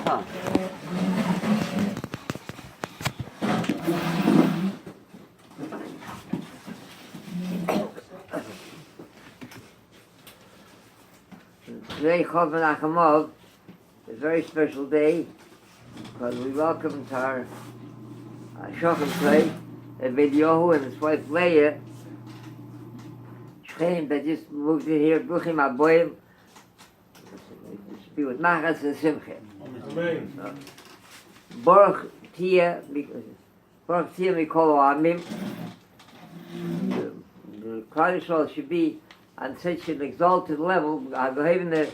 Today, Chov Menachemov, is a very special day because we welcome to our Shochem play Rabbi and his wife Leah, Shcheim that just moved in here, Bruchim Aboyim, be with Nachas and Simcha. Amen. Baruch Tia Mikol Amim. The Klal Yisrael should be on such an exalted level. I believe in the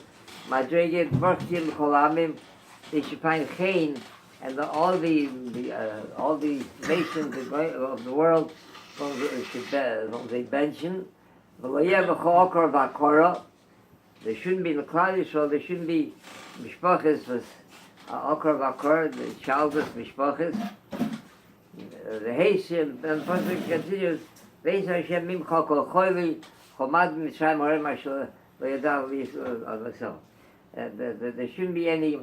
Madrigal Baruch Tia Mikol Amim. They should find Chain and all the nations of the world should they mention. There shouldn't be in the Klal Yisrael. There shouldn't be mishpachas with akar v'akar, the childless mishpachas. The Haitian and Pasuk continues. Veis Hashem mimcha kol choyli chomad mitzrayim harem asher lo yadav v'yisrael. There shouldn't be any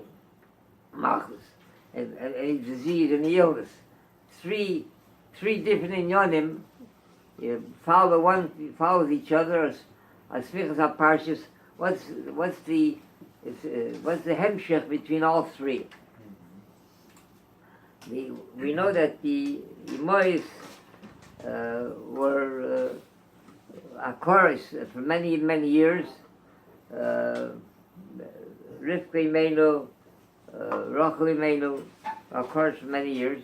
malchus and any disease, any illness. Three different inyanim. You follow one, follows each other as Parshas. What's the hemshech between all three? We know that the Imois were Akoris for many years. Rivka Imenu, Rachel Imenu, Akoris for many years.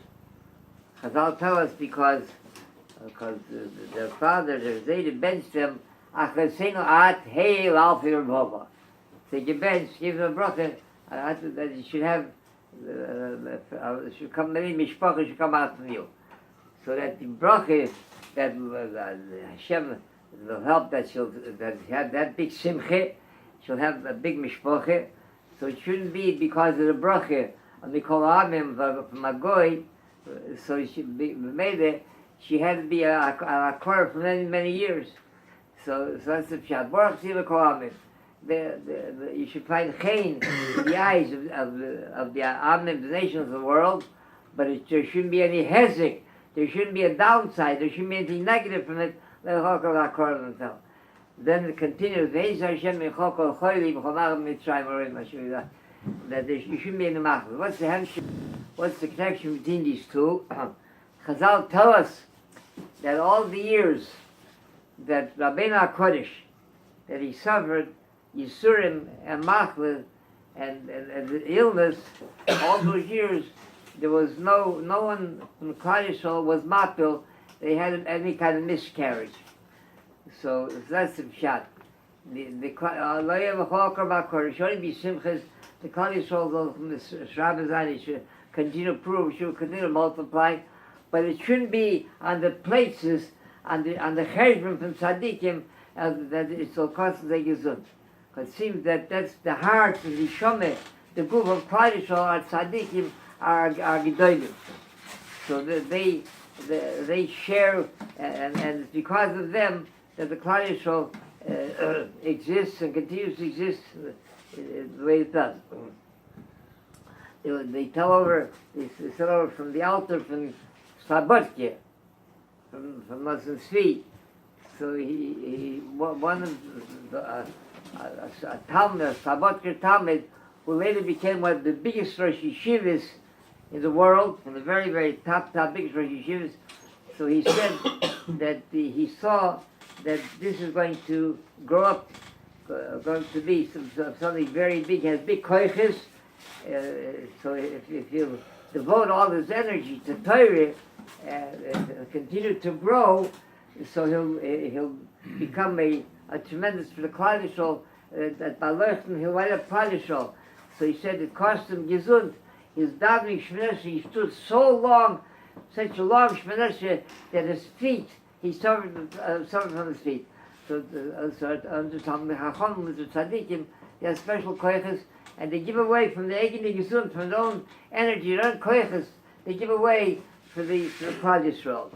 Chazal tell us because their father, their Zayda, benched them. Achasenu at heil alfi Rabba. So you bench, give them a bracha, that you should have, should come, many mishpachas should come out from you. So that the bracha, that Hashem will help that she'll have that big simcha, she'll have a big mishpacha. So it shouldn't be because of the bracha, and the kol amim from a goy, so it should be made it. She had to be a core for many years. So that's the pshat. Baruch Tzivah Kol Amim. You should find chain in the eyes of the Amim, the nations of the world, but there shouldn't be any hezek. There shouldn't be a downside. There shouldn't be anything negative from it. Then it continues. That you shouldn't be in the machzor. What's the connection between these two? Chazal tell us that all the years that Rabbeinu HaKodesh, that he suffered Yisurim and Machlis and the illness, all those years, there was no one from the Klal Yisrael was mapil, they had any kind of miscarriage. So that's the pshat. There shouldn't be simchas. The Klal Yisrael goes from the Rabbi should continue to prove, should continue to multiply, but it shouldn't be on the places, on the cheshbon from tzaddikim, that it's so constantly gesund. Because it seems that that's the heart of the shomeh, the group of Klal Yisrael are tzaddikim, are gedolim. So they share, and it's because of them that the Klal Yisrael exists and continues to exist the way it does. They sell over from the altar from Slabotke, from Muslim feet. So one of a Talmud, a Slabotke Talmud, who later became one of the biggest Rosh Yeshivas in the world, from the very, very top biggest Rosh Yeshivas. So he said that he saw that this is going to grow up, going to be something very big, has big koiches. So if you devote all his energy to Torah and continue to grow, so he'll become a tremendous for the Klal Yisrael. That by Leuchten he'll write up Klal Yisrael. So he said it cost him gesund. His davening Shmoneh, he stood so long, such a long Shmoneh, that his feet, he suffered from his feet. So under Talmud Chacham, with the tzaddikim, they have special koiches, and they give away from the Egin Gesund, from their own energy, their own koiches, they give away for the Klal Yisrael.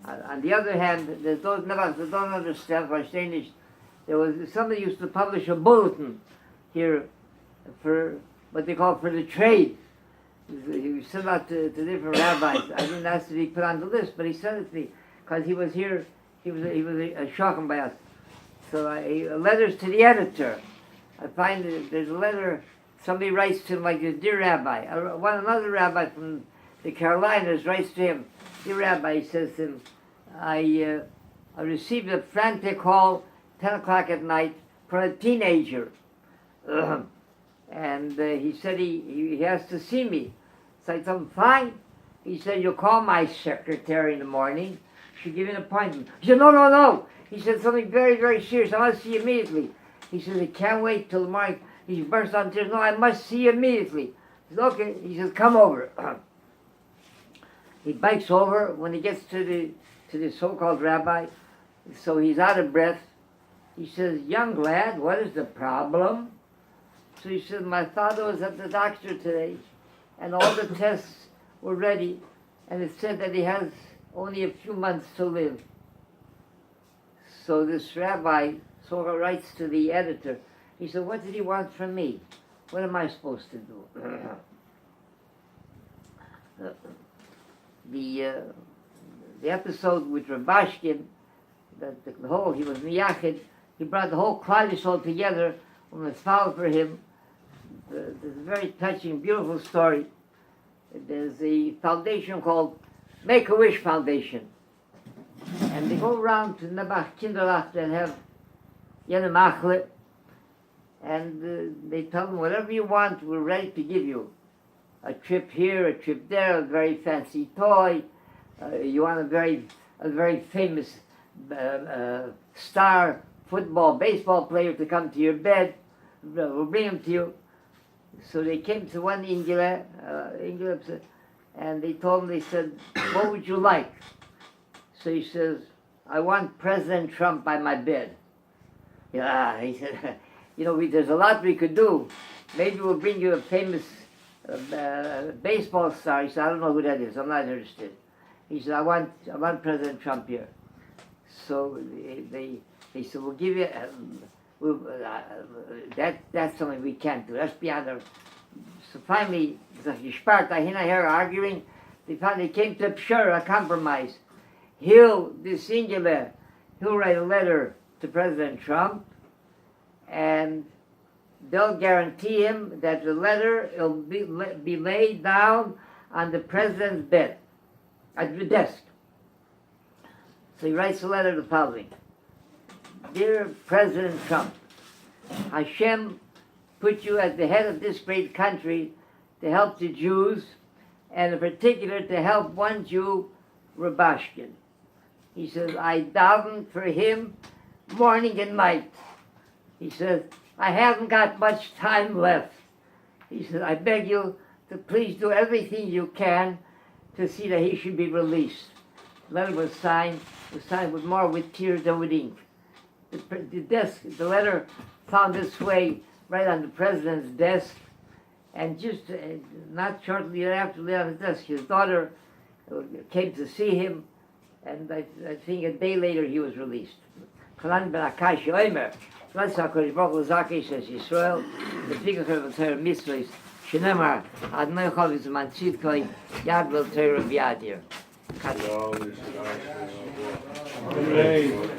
On the other hand, they don't understand Danish. There was somebody used to publish a bulletin here for what they call for the trade. He was sent out to different rabbis. I didn't ask to be put on the list, but he sent it to me because he was here. He was a shocking by us. So letters to the editor. I find that there's a letter somebody writes to him like this, dear Rabbi. Another rabbi from the Carolinas writes to him, dear Rabbi, he says to him, I received a frantic call 10 o'clock at night from a teenager. And he said he has to see me. So I told him, fine. He said, you'll call my secretary in the morning. She'll give you an appointment. He said, no. He said something very, very serious. I must see you immediately. He says, I can't wait till the morning. He burst out in tears. No, I must see you immediately. He says, okay. He says, come over. He bikes over. When he gets to the so-called rabbi, so he's out of breath. He says, young lad, what is the problem? So he said, my father was at the doctor today, and all the tests were ready, and it said that he has only a few months to live. So this rabbi writes to the editor. He said, what did he want from me? What am I supposed to do? The episode with Rabashkin, that the whole, he was miyachid, he brought the whole Klal Yisrael together when it found for him. There's a very touching, beautiful story. There's a foundation called Make-A-Wish Foundation. And they go around to Nebach Kinderlach that have Yenim Achle, and they tell them, whatever you want, we're ready to give you. A trip here, a trip there, a very fancy toy. You want a very famous star football, baseball player to come to your bed. We'll bring him to you. So they came to one Ingele, and they told him, they said, what would you like? So he says, I want President Trump by my bed. Yeah, he said, there's a lot we could do. Maybe we'll bring you a famous baseball star. He said, I don't know who that is. I'm not interested. He said, I want President Trump here. So they said, we'll give you, that's something we can't do. That's beyond our... So finally, the arguing, they came to a compromise. He'll write a letter to President Trump, and they'll guarantee him that the letter will be laid down on the president's bed, at the desk. So he writes a letter the following. Dear President Trump, Hashem put you at the head of this great country to help the Jews, and in particular to help one Jew, Rabashkin. He says, I daven for him morning and night. He says, I haven't got much time left. He says, I beg you to please do everything you can to see that he should be released. The letter was signed with tears than with ink. The letter found its way right on the president's desk, and just not shortly after it lay on his desk, his daughter came to see him, and I think a day later he was released. Kalan ben Akash Yoimer, Let's talk about Baruch Zaki says Yisrael, the bigger of the mitzvahs, Shenemar, Adnei Chavis Mantzit Koi, Yad Vel Torah V'Yadir.